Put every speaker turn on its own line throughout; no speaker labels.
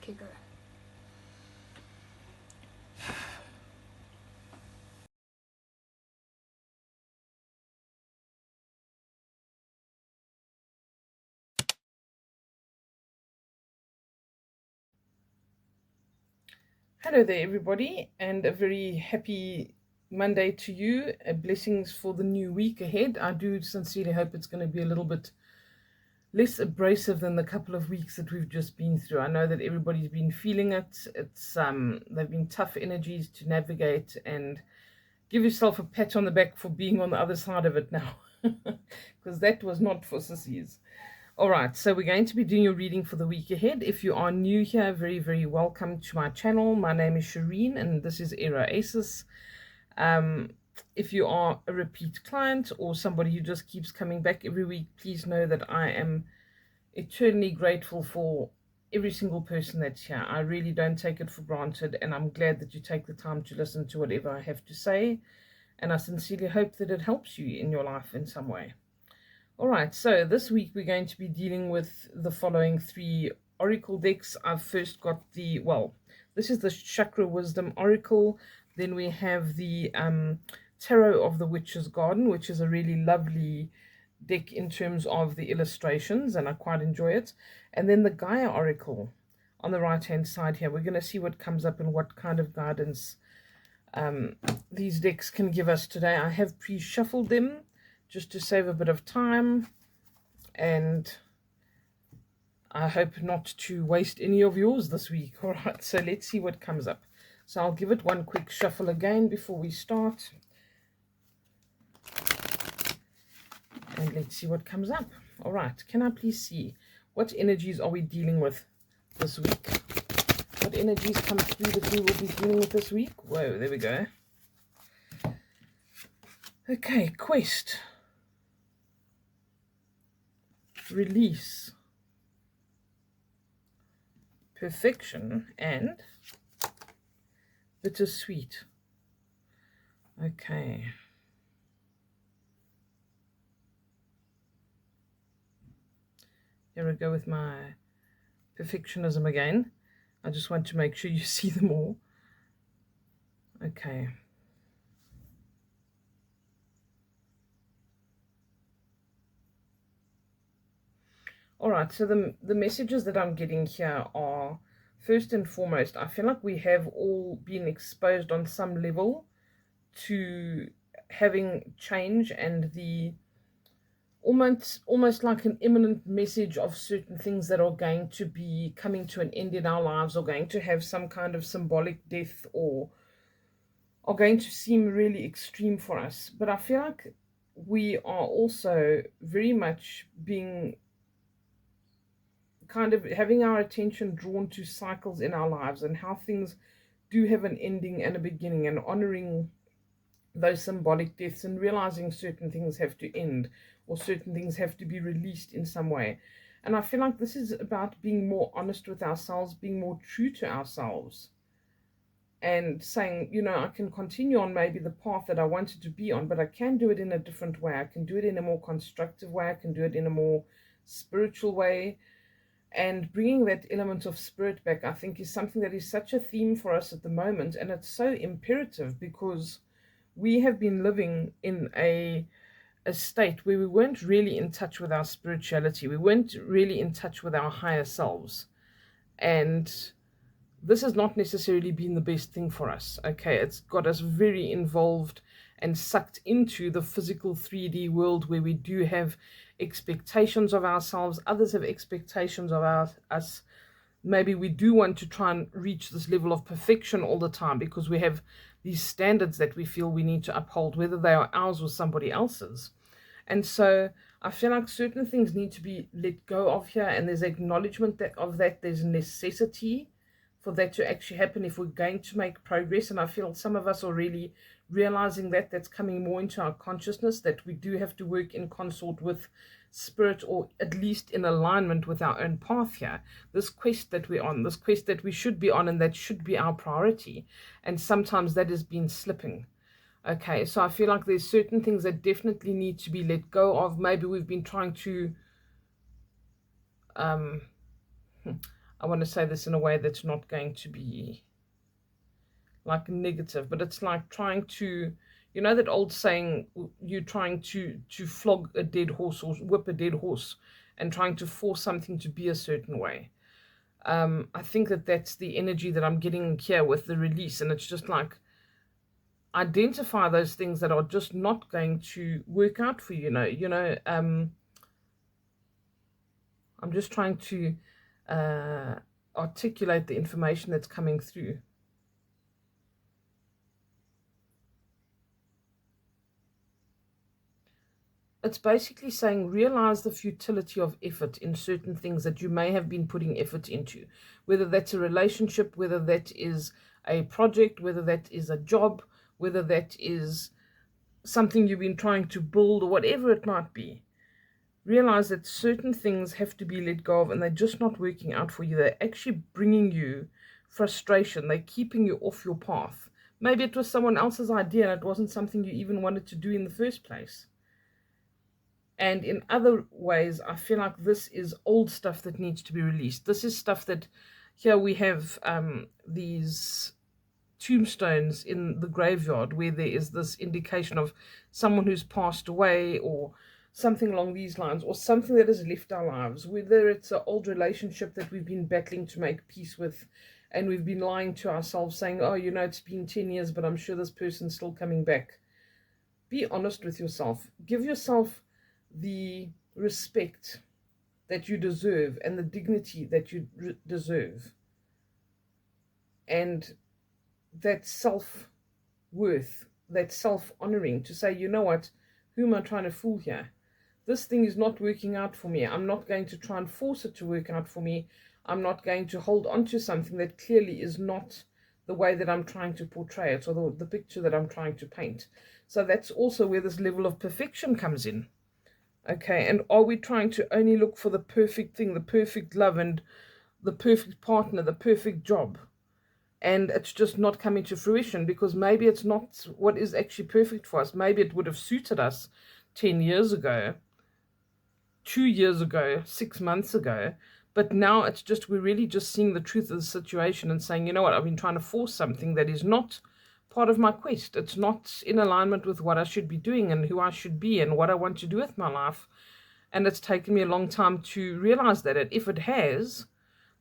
Okay, go.
Hello there, everybody, and a very happy Monday to you. Blessings for the new week ahead. I do sincerely hope it's going to be a little bit less abrasive than the couple of weeks that we've just been through. I know that everybody's been feeling it. They've been tough energies to navigate, and give yourself a pat on the back for being on the other side of it now, because that was not for sissies. All right, so we're going to be doing your reading for the week ahead. If you are new here, very, very welcome to my channel. My name is Shireen, and this is Era Aces. If you are a repeat client or somebody who just keeps coming back every week, please know that I am eternally grateful for every single person that's here. I really don't take it for granted, and I'm glad that you take the time to listen to whatever I have to say, and I sincerely hope that it helps you in your life in some way. All right, so this week we're going to be dealing with the following three oracle decks. I've first got this is the Chakra Wisdom Oracle. Then we have the Tarot of the Witch's Garden, which is a really lovely deck in terms of the illustrations, and I quite enjoy it. And then the Gaia Oracle on the right-hand side here. We're going to see what comes up and what kind of guidance these decks can give us today. I have pre-shuffled them just to save a bit of time, and I hope not to waste any of yours this week. All right, so let's see what comes up. So I'll give it one quick shuffle again before we start, and let's see what comes up. All right, can I please see what energies are we dealing with this week? What energies come through that we will be dealing with this week? Whoa, there we go. Okay, quest, release, perfection, and bittersweet. Okay. Here we go with my perfectionism again. I just want to make sure you see them all. Okay. All right, so the messages that I'm getting here are, first and foremost, I feel like we have all been exposed on some level to having change, and the almost like an imminent message of certain things that are going to be coming to an end in our lives, or going to have some kind of symbolic death, or are going to seem really extreme for us. But I feel like we are also very much being kind of having our attention drawn to cycles in our lives, and how things do have an ending and a beginning, and honoring those symbolic deaths, and realizing certain things have to end, or certain things have to be released in some way. And I feel like this is about being more honest with ourselves, being more true to ourselves, and saying, I can continue on maybe the path that I wanted to be on, but I can do it in a different way. I can do it in a more constructive way. I can do it in a more spiritual way. And bringing that element of spirit back, I think, is something that is such a theme for us at the moment. And it's so imperative, because we have been living in a state where we weren't really in touch with our spirituality. We weren't really in touch with our higher selves. And this has not necessarily been the best thing for us. Okay, it's got us very involved and sucked into the physical 3D world, where we do have expectations of ourselves. Others have expectations of us. Maybe we do want to try and reach this level of perfection all the time, because we have these standards that we feel we need to uphold, whether they are ours or somebody else's. And so I feel like certain things need to be let go of here, and there's acknowledgement of that. There's necessity for that to actually happen if we're going to make progress. And I feel some of us are really realizing that that's coming more into our consciousness, that we do have to work in consort with spirit, or at least in alignment with our own path here. This quest that we're on, this quest that we should be on, and that should be our priority. And sometimes that has been slipping. Okay, so I feel like there's certain things that definitely need to be let go of. Maybe we've been trying to I want to say this in a way that's not going to be like negative, but it's like trying to, you know, that old saying, you're trying to flog a dead horse or whip a dead horse and trying to force something to be a certain way. I think that that's the energy that I'm getting here with the release, and it's just like identify those things that are just not going to work out for you. I'm just trying to articulate the information that's coming through. It's basically saying realize the futility of effort in certain things that you may have been putting effort into, whether that's a relationship, whether that is a project, whether that is a job, whether that is something you've been trying to build, or whatever it might be. Realize that certain things have to be let go of, and they're just not working out for you. They're actually bringing you frustration. They're keeping you off your path. Maybe it was someone else's idea and it wasn't something you even wanted to do in the first place. And in other ways, I feel like this is old stuff that needs to be released. This is stuff that, here we have these tombstones in the graveyard where there is this indication of someone who's passed away or something along these lines, or something that has left our lives, whether it's an old relationship that we've been battling to make peace with, and we've been lying to ourselves saying, oh, it's been 10 years, but I'm sure this person's still coming back. Be honest with yourself. Give yourself the respect that you deserve and the dignity that you deserve, and that self-worth, that self-honoring, to say, you know what, who am I trying to fool here? This thing is not working out for me. I'm not going to try and force it to work out for me. I'm not going to hold on to something that clearly is not the way that I'm trying to portray it, or the picture that I'm trying to paint. So that's also where this level of perfection comes in. Okay, and are we trying to only look for the perfect thing, the perfect love, and the perfect partner, the perfect job? And it's just not coming to fruition because maybe it's not what is actually perfect for us. Maybe it would have suited us 10 years ago, 2 years ago, 6 months ago. But now it's just, we're really just seeing the truth of the situation and saying, you know what, I've been trying to force something that is not part of my quest. It's not in alignment with what I should be doing and who I should be and what I want to do with my life. And it's taken me a long time to realize that. And if it has,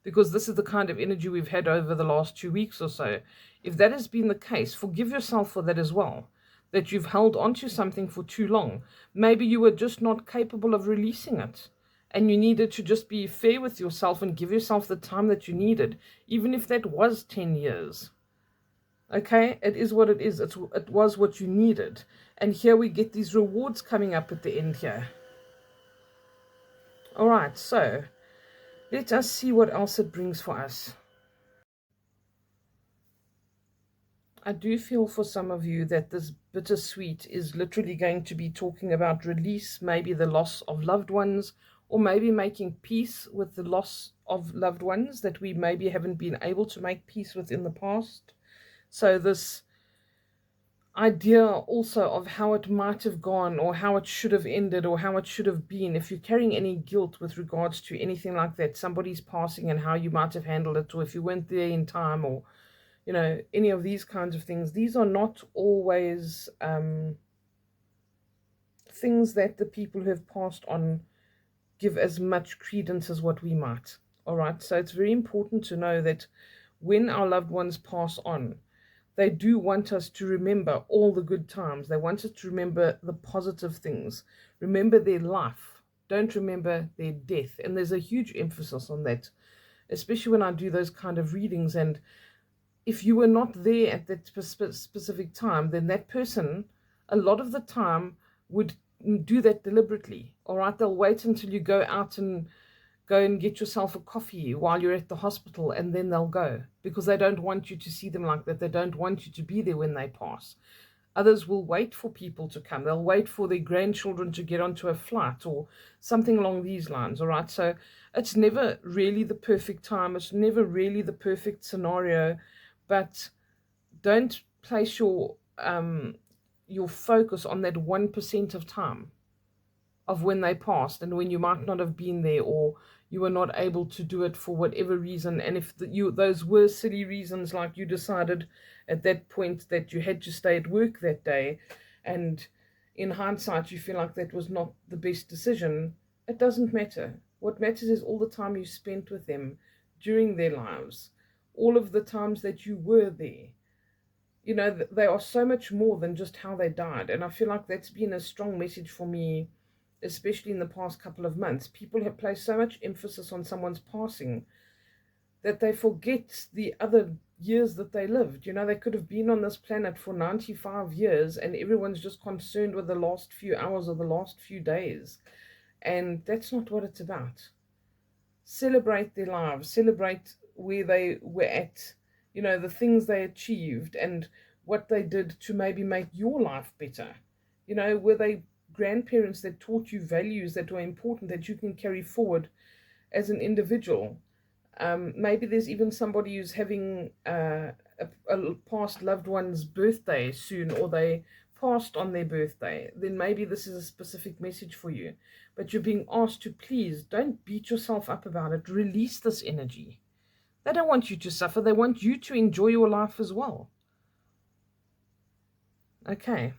because this is the kind of energy we've had over the last 2 weeks or so, if that has been the case, forgive yourself for that as well, that you've held on to something for too long. Maybe you were just not capable of releasing it, and you needed to just be fair with yourself and give yourself the time that you needed, even if that was 10 years. Okay, it is what it is. It was what you needed. And here we get these rewards coming up at the end here. All right, so let us see what else it brings for us. I do feel for some of you that this bittersweet is literally going to be talking about release, maybe the loss of loved ones, or maybe making peace with the loss of loved ones that we maybe haven't been able to make peace with in the past. So this idea also of how it might have gone, or how it should have ended, or how it should have been. If you're carrying any guilt with regards to anything like that, somebody's passing and how you might have handled it, or if you weren't there in time, or any of these kinds of things, these are not always things that the people who have passed on give as much credence as what we might. All right, so it's very important to know that when our loved ones pass on, they do want us to remember all the good times. They want us to remember the positive things. Remember their life. Don't remember their death. And there's a huge emphasis on that, especially when I do those kind of readings. And if you were not there at that specific time, then that person, a lot of the time, would do that deliberately. All right, they'll wait until you go out and go and get yourself a coffee while you're at the hospital, and then they'll go, because they don't want you to see them like that. They don't want you to be there when they pass. Others will wait for people to come. They'll wait for their grandchildren to get onto a flight or something along these lines. All right, so it's never really the perfect time. It's never really the perfect scenario, but don't place your focus on that 1% of time of when they passed and when you might not have been there, or you were not able to do it for whatever reason. And if those were silly reasons, like you decided at that point that you had to stay at work that day, and in hindsight you feel like that was not the best decision, it doesn't matter. What matters is all the time you spent with them during their lives, all of the times that you were there. You know, they are so much more than just how they died. And I feel like that's been a strong message for me, especially in the past couple of months. People have placed so much emphasis on someone's passing that they forget the other years that they lived. You know, they could have been on this planet for 95 years and everyone's just concerned with the last few hours or the last few days. And that's not what it's about. Celebrate their lives, celebrate where they were at, you know, the things they achieved and what they did to maybe make your life better. You know, were they grandparents that taught you values that were important that you can carry forward as an individual? Maybe there's even somebody who's having a past loved one's birthday soon, or they passed on their birthday. Then maybe this is a specific message for you. But you're being asked to please don't beat yourself up about it. Release this energy. They don't want you to suffer. They want you to enjoy your life as well. Okay,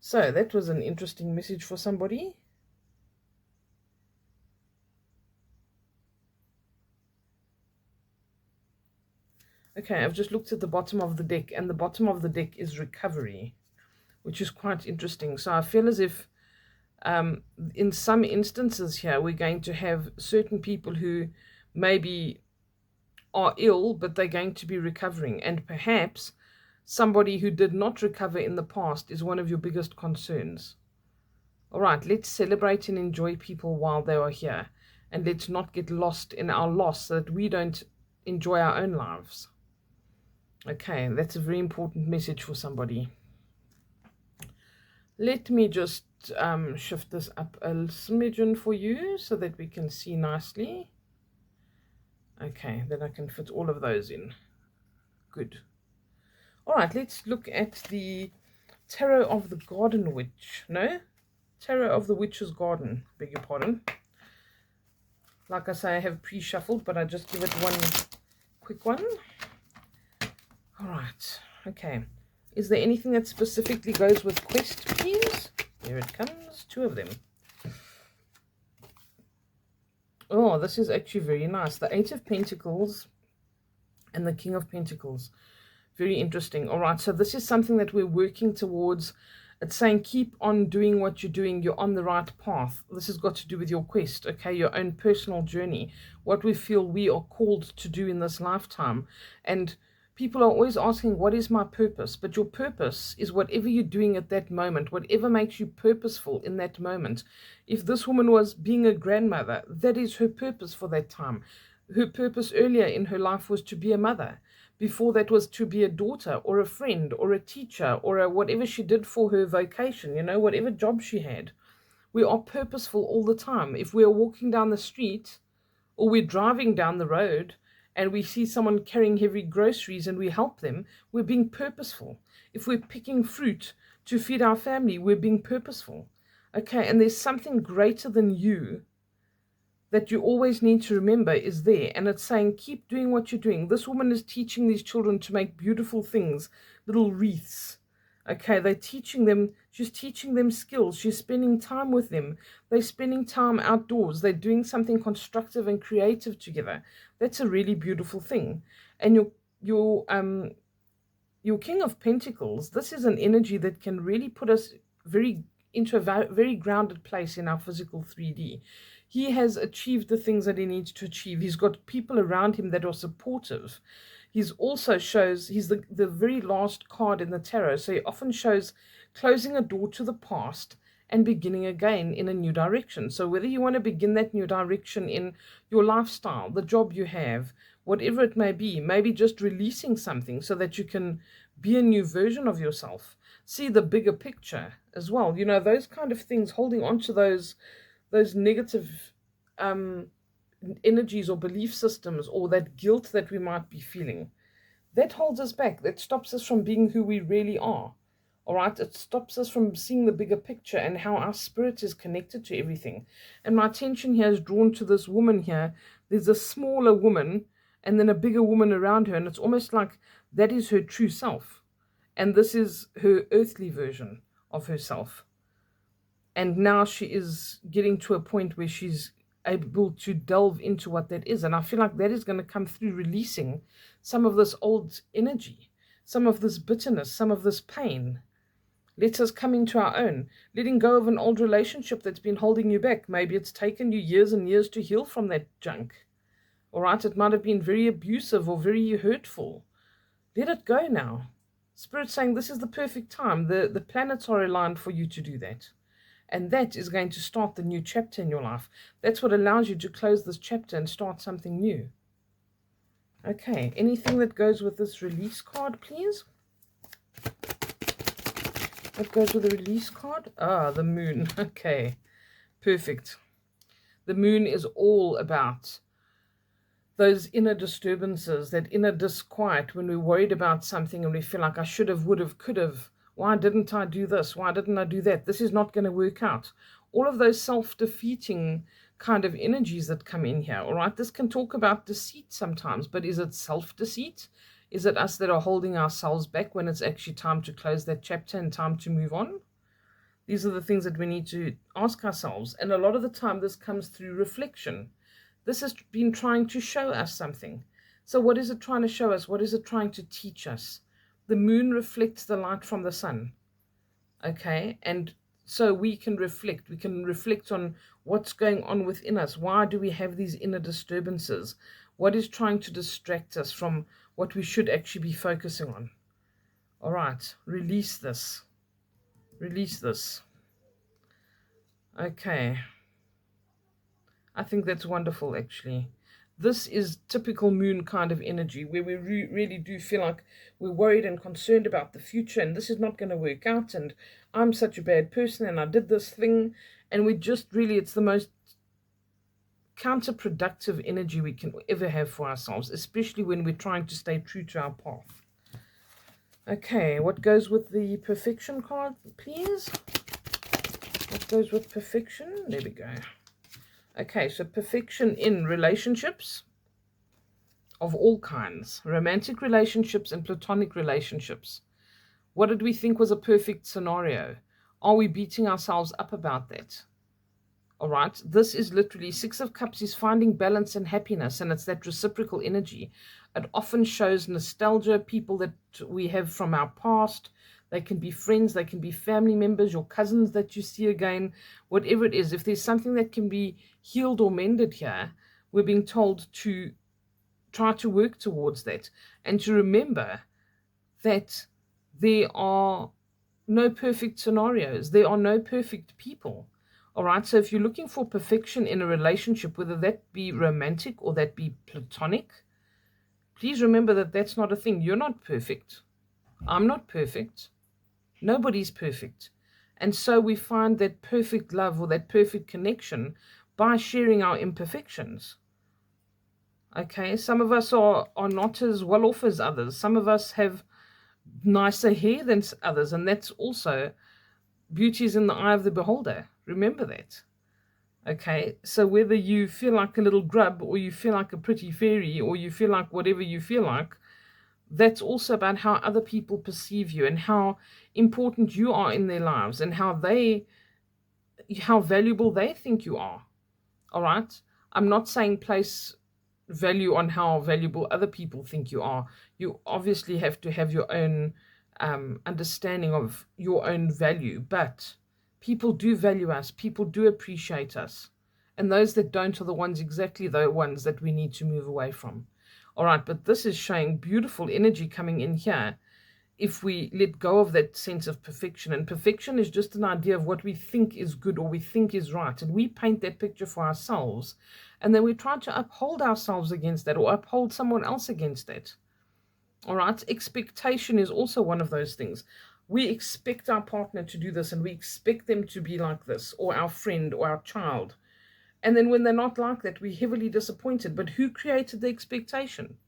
so that was an interesting message for somebody. Okay, I've just looked at the bottom of the deck, and the bottom of the deck is recovery, which is quite interesting. So I feel as if in some instances here, we're going to have certain people who maybe are ill, but they're going to be recovering. And perhaps somebody who did not recover in the past is one of your biggest concerns. All right, let's celebrate and enjoy people while they are here. And let's not get lost in our loss so that we don't enjoy our own lives. Okay, that's a very important message for somebody. Let me just shift this up a smidgen for you so that we can see nicely. Okay, then I can fit all of those in. Good. All right, let's look at the Tarot of the Garden Witch. No? Tarot of the Witch's Garden. Beg your pardon. Like I say, I have pre-shuffled, but I just give it one quick one. All right. Okay. Is there anything that specifically goes with quest, please? Here it comes. 2 of them. Oh, this is actually very nice. The 8 of Pentacles and the King of Pentacles. Very interesting. All right. So this is something that we're working towards. It's saying keep on doing what you're doing. You're on the right path. This has got to do with your quest, okay? Your own personal journey. What we feel we are called to do in this lifetime. And people are always asking, what is my purpose? But your purpose is whatever you're doing at that moment, whatever makes you purposeful in that moment. If this woman was being a grandmother, that is her purpose for that time. Her purpose earlier in her life was to be a mother. Before that was to be a daughter or a friend or a teacher or whatever she did for her vocation, you know, whatever job she had. We are purposeful all the time. If we are walking down the street or we're driving down the road and we see someone carrying heavy groceries and we help them, we're being purposeful. If we're picking fruit to feed our family, we're being purposeful. Okay, and there's something greater than you that you always need to remember is there. And it's saying, keep doing what you're doing. This woman is teaching these children to make beautiful things, little wreaths. Okay, they're teaching them, she's teaching them skills. She's spending time with them. They're spending time outdoors. They're doing something constructive and creative together. That's a really beautiful thing. And your King of Pentacles, this is an energy that can really put us into a very grounded place in our physical 3D. He has achieved the things that he needs to achieve. He's got people around him that are supportive. He's also shows, he's the very last card in the tarot. So he often shows closing a door to the past and beginning again in a new direction. So whether you want to begin that new direction in your lifestyle, the job you have, whatever it may be, maybe just releasing something so that you can be a new version of yourself. See the bigger picture as well. You know, those kind of things, holding on to those negative energies or belief systems, or that guilt that we might be feeling, that holds us back. That stops us from being who we really are. All right, it stops us from seeing the bigger picture and how our spirit is connected to everything. And my attention here is drawn to this woman here. There's a smaller woman and then a bigger woman around her, and it's almost like that is her true self. And this is her earthly version of herself. And now she is getting to a point where she's able to delve into what that is. And I feel like that is going to come through releasing some of this old energy, some of this bitterness, some of this pain. Let us come into our own, letting go of an old relationship that's been holding you back. Maybe it's taken you years and years to heal from that junk. All right, it might have been very abusive or very hurtful. Let it go now. Spirit's saying this is the perfect time. The planets are aligned for you to do that. And that is going to start the new chapter in your life. That's what allows you to close this chapter and start something new. Okay, anything that goes with this release card, please? What goes with the release card? Ah, the moon. Okay, perfect. The moon is all about those inner disturbances, that inner disquiet when we're worried about something and we feel like I should have, would have, could have. Why didn't I do this? Why didn't I do that? This is not going to work out. All of those self-defeating kind of energies that come in here, all right? This can talk about deceit sometimes, but is it self-deceit? Is it us that are holding ourselves back when it's actually time to close that chapter and time to move on? These are the things that we need to ask ourselves. And a lot of the time, this comes through reflection. This has been trying to show us something. So what is it trying to show us? What is it trying to teach us? The moon reflects the light from the sun. Okay, and so we can reflect. We can reflect on what's going on within us. Why do we have these inner disturbances? What is trying to distract us from what we should actually be focusing on? All right, release this. Release this. Okay. I think that's wonderful, actually. This is typical moon kind of energy where we really do feel like we're worried and concerned about the future and this is not going to work out and I'm such a bad person and I did this thing, and we just really, it's the most counterproductive energy we can ever have for ourselves, especially when we're trying to stay true to our path. Okay, what goes with the perfection card, please? What goes with perfection? There we go. Okay, so perfection in relationships of all kinds, romantic relationships and platonic relationships. What did we think was a perfect scenario? Are we beating ourselves up about that? All right, this is literally Six of Cups is finding balance and happiness, and it's that reciprocal energy. It often shows nostalgia, people that we have from our past. They can be friends, they can be family members, your cousins that you see again, whatever it is. If there's something that can be healed or mended here, we're being told to try to work towards that and to remember that there are no perfect scenarios. There are no perfect people. All right, so if you're looking for perfection in a relationship, whether that be romantic or that be platonic, please remember that that's not a thing. You're not perfect. I'm not perfect. Nobody's perfect. And so we find that perfect love or that perfect connection by sharing our imperfections. Okay, some of us are not as well off as others. Some of us have nicer hair than others, and that's also beauty is in the eye of the beholder. Remember that. Okay, so whether you feel like a little grub or you feel like a pretty fairy or you feel like whatever you feel like, that's also about how other people perceive you and how important you are in their lives and how valuable they think you are. All right, I'm not saying place value on how valuable other people think you are. You obviously have to have your own understanding of your own value, but people do value us, people do appreciate us, and those that don't are the ones, exactly the ones that we need to move away from. All right, but this is showing beautiful energy coming in here if we let go of that sense of perfection. And perfection is just an idea of what we think is good or we think is right, and we paint that picture for ourselves, and then we try to uphold ourselves against that or uphold someone else against that. All right, expectation is also one of those things. We expect our partner to do this and we expect them to be like this, or our friend or our child. And then when they're not like that, we're heavily disappointed. But who created the expectation?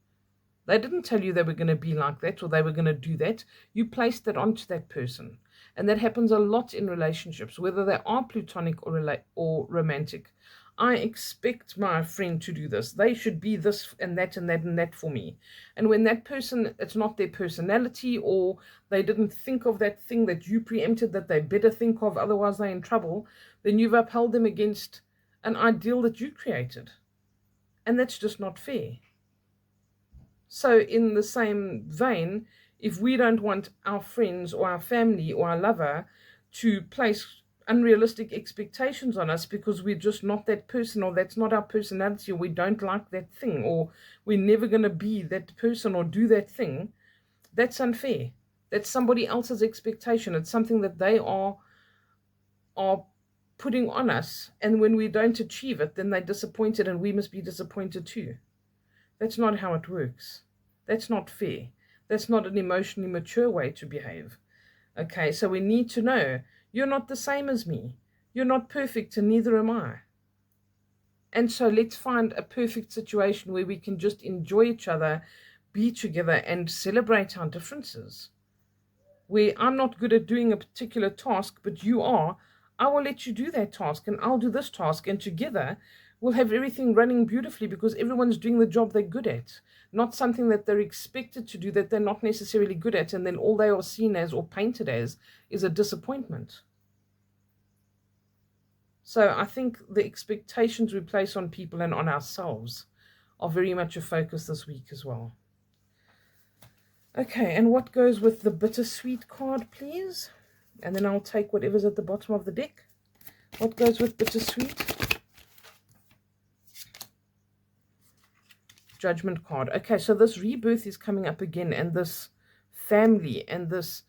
They didn't tell you they were going to be like that or they were going to do that. You placed that onto that person. And that happens a lot in relationships, whether they are platonic or romantic. I expect my friend to do this. They should be this and that and that and that for me. And when that person, it's not their personality, or they didn't think of that thing that you preempted that they better think of, otherwise they're in trouble, then you've upheld them against an ideal that you created. And that's just not fair. So in the same vein, if we don't want our friends or our family or our lover to place unrealistic expectations on us because we're just not that person, or that's not our personality, or we don't like that thing, or we're never going to be that person or do that thing, that's unfair. That's somebody else's expectation. It's something that they are putting on us, and when we don't achieve it, then they're disappointed and we must be disappointed too. That's not how it works. That's not fair. That's not an emotionally mature way to behave. Okay, so we need to know you're not the same as me. You're not perfect, and neither am I. And so let's find a perfect situation where we can just enjoy each other, be together, and celebrate our differences. Where I'm not good at doing a particular task, but you are, I will let you do that task, and I'll do this task, and together we'll have everything running beautifully because everyone's doing the job they're good at, not something that they're expected to do that they're not necessarily good at, and then all they are seen as or painted as is a disappointment. So I think the expectations we place on people and on ourselves are very much a focus this week as well. Okay, and what goes with the bittersweet card, please? And then I'll take whatever's at the bottom of the deck. What goes with bittersweet? Judgment card. Okay, so this rebirth is coming up again, and this family and this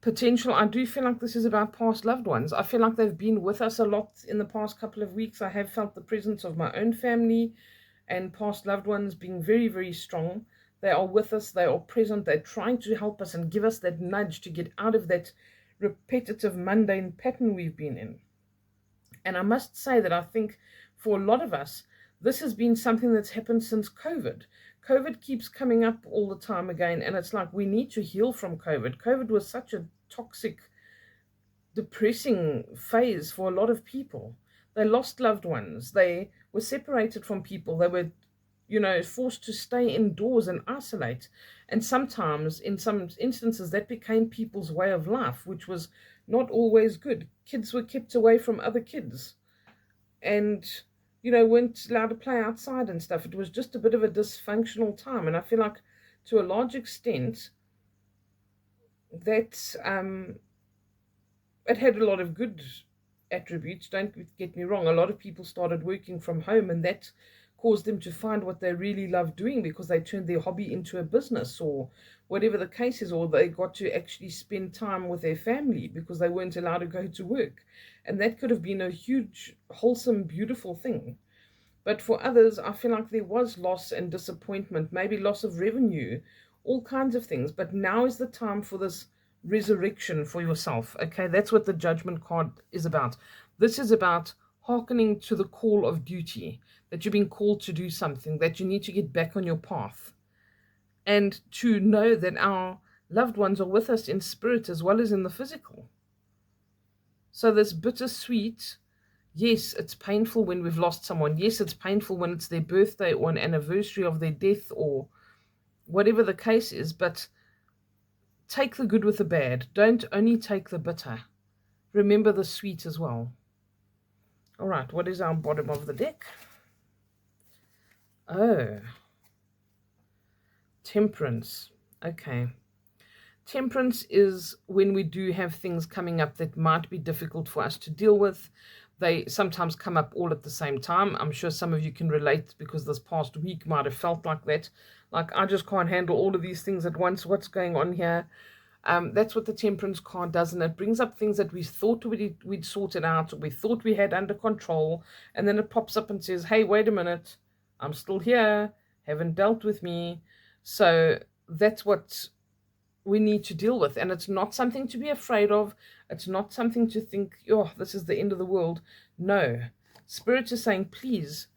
potential. I do feel like this is about past loved ones. I feel like they've been with us a lot in the past couple of weeks. I have felt the presence of my own family and past loved ones being very, very strong. They are with us. They are present. They're trying to help us and give us that nudge to get out of that repetitive, mundane pattern we've been in. And I must say that I think for a lot of us, this has been something that's happened since COVID. COVID keeps coming up all the time again, and it's like we need to heal from COVID. COVID was such a toxic, depressing phase for a lot of people. They lost loved ones. They were separated from people. They were, forced to stay indoors and isolate. And sometimes, in some instances, that became people's way of life, which was not always good. Kids were kept away from other kids and, weren't allowed to play outside and stuff. It was just a bit of a dysfunctional time. And I feel like, to a large extent, that it had a lot of good attributes. Don't get me wrong. A lot of people started working from home, and that caused them to find what they really love doing because they turned their hobby into a business or whatever the case is, or they got to actually spend time with their family because they weren't allowed to go to work. And that could have been a huge, wholesome, beautiful thing. But for others, I feel like there was loss and disappointment, maybe loss of revenue, all kinds of things. But now is the time for this resurrection for yourself. Okay, that's what the judgment card is about. This is about hearkening to the call of duty, that you've been called to do something, that you need to get back on your path, and to know that our loved ones are with us in spirit as well as in the physical. So this bittersweet, yes, it's painful when we've lost someone. Yes, it's painful when it's their birthday or an anniversary of their death or whatever the case is, but take the good with the bad. Don't only take the bitter. Remember the sweet as well. All right, what is our bottom of the deck? Oh, temperance. Okay. Temperance is when we do have things coming up that might be difficult for us to deal with. They sometimes come up all at the same time. I'm sure some of you can relate because this past week might have felt like that. Like, I just can't handle all of these things at once. What's going on here? That's what the temperance card does, and it brings up things that we thought we'd sorted out, or we thought we had under control, and then it pops up and says, hey, wait a minute, I'm still here, haven't dealt with me. So that's what we need to deal with, and it's not something to be afraid of. It's not something to think, oh, this is the end of the world. No, Spirit is saying, please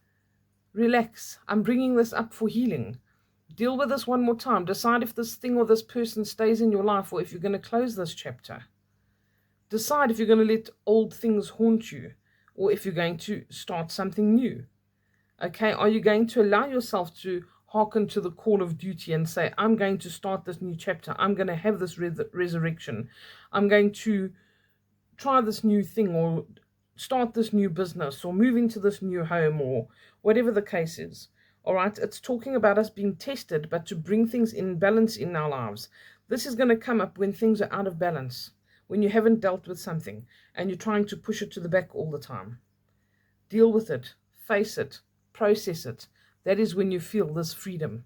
relax. I'm bringing this up for healing. Deal with this one more time. Decide if this thing or this person stays in your life or if you're going to close this chapter. Decide if you're going to let old things haunt you or if you're going to start something new. Okay, are you going to allow yourself to hearken to the call of duty and say, I'm going to start this new chapter. I'm going to have this resurrection. I'm going to try this new thing or start this new business or move into this new home or whatever the case is. All right, it's talking about us being tested, but to bring things in balance in our lives. This is going to come up when things are out of balance, when you haven't dealt with something and you're trying to push it to the back all the time. Deal with it, face it, process it. That is when you feel this freedom.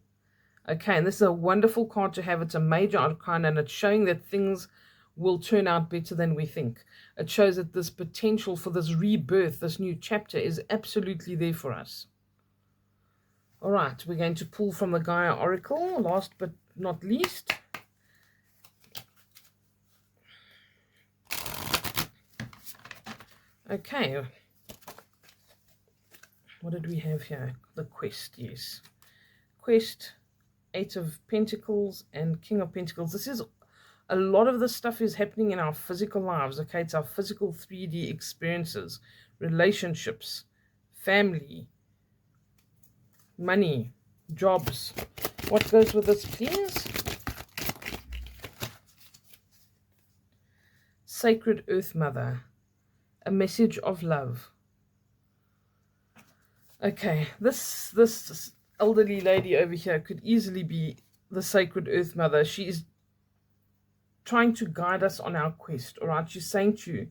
Okay, and this is a wonderful card to have. It's a major arcana, and it's showing that things will turn out better than we think. It shows that this potential for this rebirth, this new chapter, is absolutely there for us. All right, we're going to pull from the Gaia Oracle, last but not least. Okay, what did we have here? The Quest, yes. Quest, Eight of Pentacles and King of Pentacles. This is, a lot of this stuff is happening in our physical lives, okay? It's our physical 3D experiences, relationships, family, money, jobs. What goes with this, please? Sacred Earth Mother, a message of love. Okay, this elderly lady over here could easily be the Sacred Earth Mother. She is trying to guide us on our quest, all right? She's saying to you,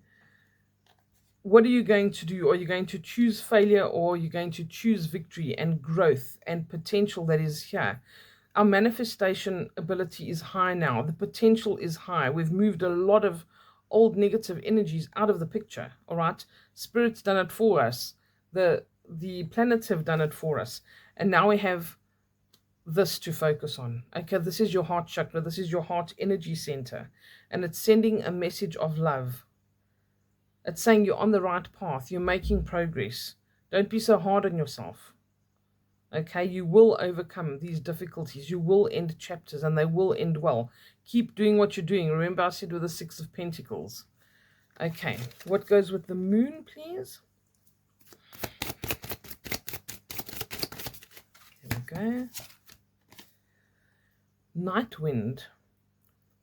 what are you going to do? Are you going to choose failure, or are you going to choose victory and growth and potential that is here? Our manifestation ability is high now. The potential is high. We've moved a lot of old negative energies out of the picture, all right? Spirit's done it for us. The planets have done it for us. And now we have this to focus on. Okay, this is your heart chakra. This is your heart energy center. And it's sending a message of love. It's saying you're on the right path. You're making progress. Don't be so hard on yourself. Okay, you will overcome these difficulties. You will end chapters and they will end well. Keep doing what you're doing. Remember I said with the Six of Pentacles. Okay, what goes with the moon, please? There we go. Night Wind.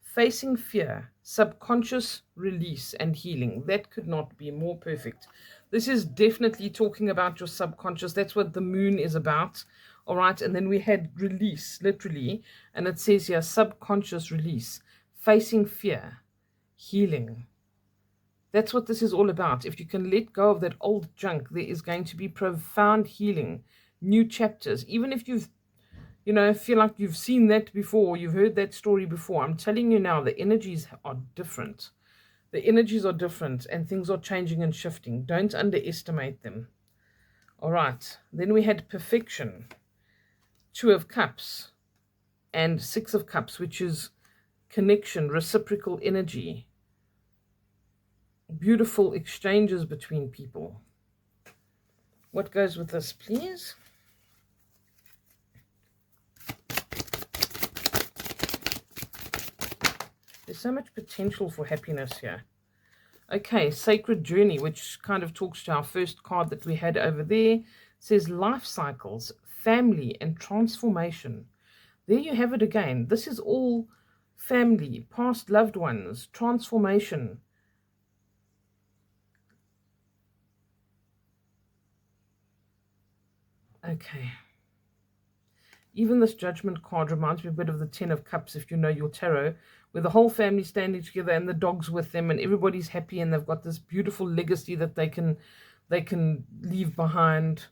Facing fear, subconscious release and healing. That could not be more perfect. This is definitely talking about your subconscious. That's what the moon is about. All right. And then we had release, literally. And it says here, subconscious release, facing fear, healing. That's what this is all about. If you can let go of that old junk, there is going to be profound healing, new chapters. Even if you've feel like you've seen that before, you've heard that story before. I'm telling you now, the energies are different. The energies are different and things are changing and shifting. Don't underestimate them. All right. Then we had perfection. Two of Cups and Six of Cups, which is connection, reciprocal energy. Beautiful exchanges between people. What goes with this, please? There's so much potential for happiness here. Okay, Sacred Journey, which kind of talks to our first card that we had over there. It says life cycles, family, and transformation. There you have it again. This is all family, past loved ones, transformation. Okay. Even this Judgment card reminds me a bit of the Ten of Cups, if you know your tarot, where the whole family standing together and the dogs with them and everybody's happy and they've got this beautiful legacy that they can leave behind.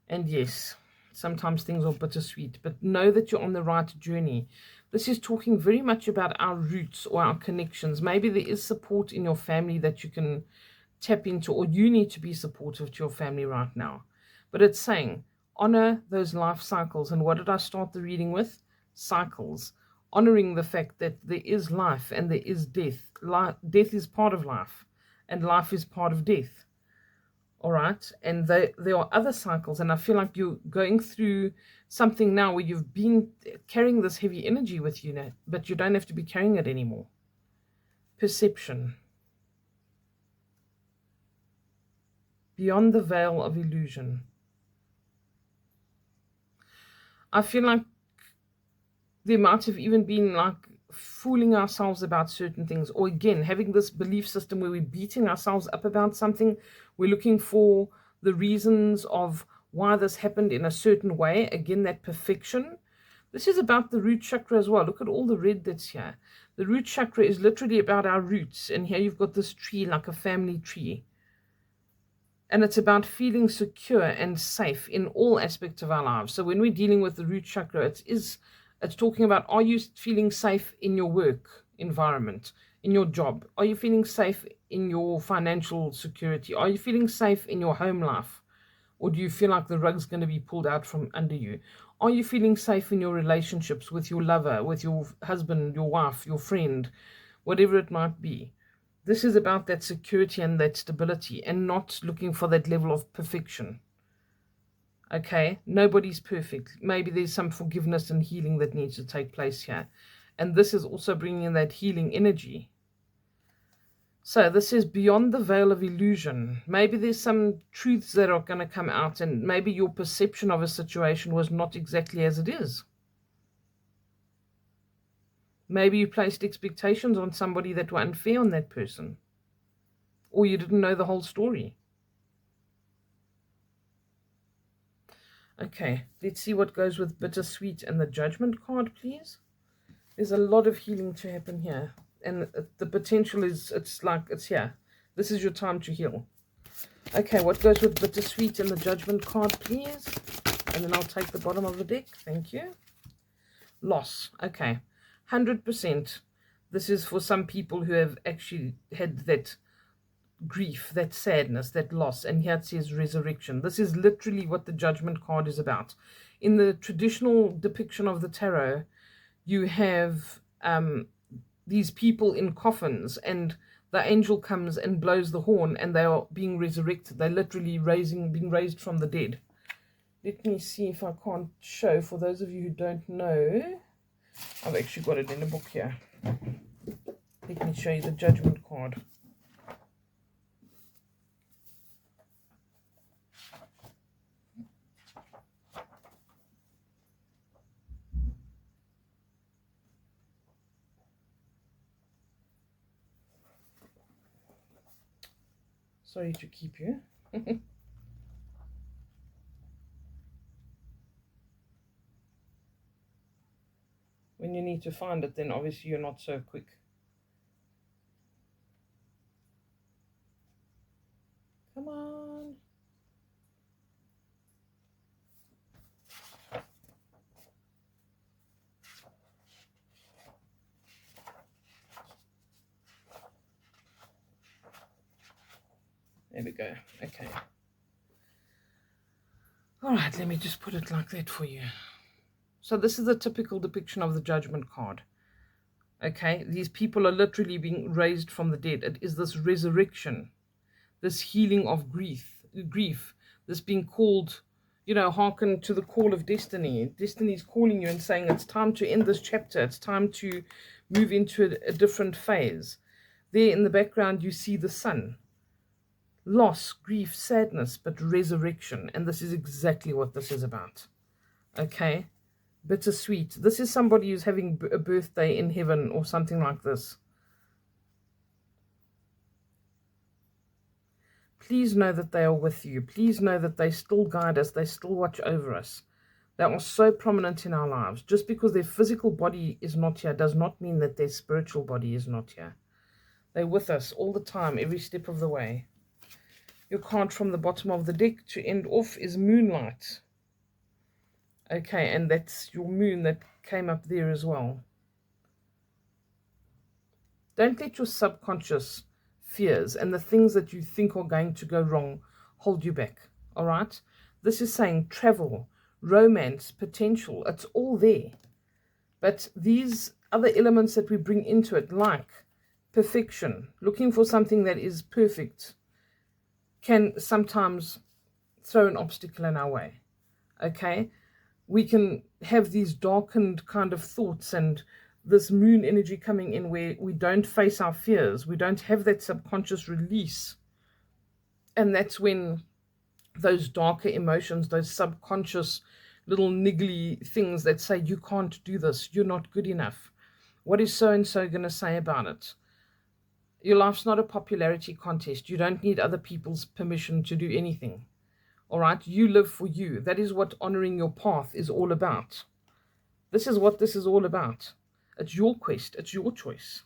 And yes, sometimes things are bittersweet, but know that you're on the right journey. This is talking very much about our roots or our connections. Maybe there is support in your family that you can tap into, or you need to be supportive to your family right now. But it's saying, honor those life cycles. And what did I start the reading with? Cycles. Honoring the fact that there is life and there is death. Death is part of life, and life is part of death. all right? And there are other cycles, and I feel like you're going through something now where you've been carrying this heavy energy with you now, but you don't have to be carrying it anymore. Perception. Beyond the veil of illusion. I feel like there might have even been like fooling ourselves about certain things, or again having this belief system where we're beating ourselves up about something. We're looking for the reasons of why this happened in a certain way. Again, that perfection. This is about the root chakra as well. Look at all the red that's here. The root chakra is literally about our roots, and here you've got this tree like a family tree. And it's about feeling secure and safe in all aspects of our lives. So when we're dealing with the root chakra, it's talking about, are you feeling safe in your work environment, in your job? Are you feeling safe in your financial security? Are you feeling safe in your home life? Or do you feel like the rug's going to be pulled out from under you? Are you feeling safe in your relationships with your lover, with your husband, your wife, your friend, whatever it might be? This is about that security and that stability, and not looking for that level of perfection. Okay, nobody's perfect. Maybe there's some forgiveness and healing that needs to take place here. And this is also bringing in that healing energy. So this is beyond the veil of illusion. Maybe there's some truths that are going to come out, and maybe your perception of a situation was not exactly as it is. Maybe you placed expectations on somebody that were unfair on that person, or you didn't know the whole story. Okay, let's see what goes with bittersweet and the judgment card, please. There's a lot of healing to happen here, and the potential is, it's here. This is your time to heal. Okay, what goes with bittersweet and the judgment card, please? And then I'll take the bottom of the deck. Thank you. Loss. Okay, 100%. This is for some people who have actually had that grief, that sadness, that loss. And here it says resurrection. This is literally what the judgment card is about. In the traditional depiction of the tarot, you have these people in coffins, and the angel comes and blows the horn, and they are being resurrected. They're literally being raised from the dead. Let me see if I can't show. For those of you who don't know, I've actually got it in a book here. Let me show you the judgment card. Sorry to keep you. When you need to find it, then obviously you're not so quick. Come on. There we go. Okay. All right, let me just put it like that for you. So this is a typical depiction of the judgment card. Okay, these people are literally being raised from the dead. It is this resurrection, this healing of grief, this being called, hearken to the call of destiny. Destiny is calling you and saying it's time to end this chapter. It's time to move into a different phase. There in the background, you see the sun. Loss, grief, sadness, but resurrection. And this is exactly what this is about. Okay? Bittersweet. This is somebody who's having a birthday in heaven or something like this. Please know that they are with you. Please know that they still guide us. They still watch over us. They are so prominent in our lives. Just because their physical body is not here does not mean that their spiritual body is not here. They're with us all the time, every step of the way. Your card from the bottom of the deck to end off is Moonlight. Okay, and that's your moon that came up there as well. Don't let your subconscious fears and the things that you think are going to go wrong hold you back, all right? This is saying travel, romance, potential, it's all there. But these other elements that we bring into it, like perfection, looking for something that is perfect, can sometimes throw an obstacle in our way. Okay, we can have these darkened kind of thoughts and this moon energy coming in where we don't face our fears, we don't have that subconscious release, and that's when those darker emotions, those subconscious little niggly things that say you can't do this, you're not good enough, what is so and so going to say about it? Your life's not a popularity contest. You don't need other people's permission to do anything. All right, you live for you. That is what honoring your path is all about. This is what this is all about. It's your quest, it's your choice.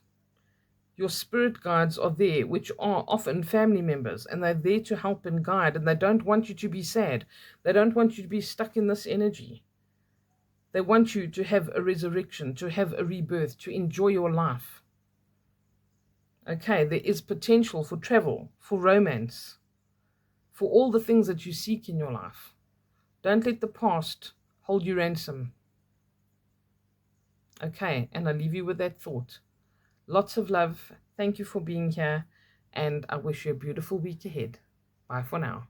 Your spirit guides are there, which are often family members, and they're there to help and guide, and they don't want you to be sad. They don't want you to be stuck in this energy. They want you to have a resurrection, to have a rebirth, to enjoy your life. Okay, there is potential for travel, for romance, for all the things that you seek in your life. Don't let the past hold you ransom. Okay, and I leave you with that thought. Lots of love. Thank you for being here, and I wish you a beautiful week ahead. Bye for now.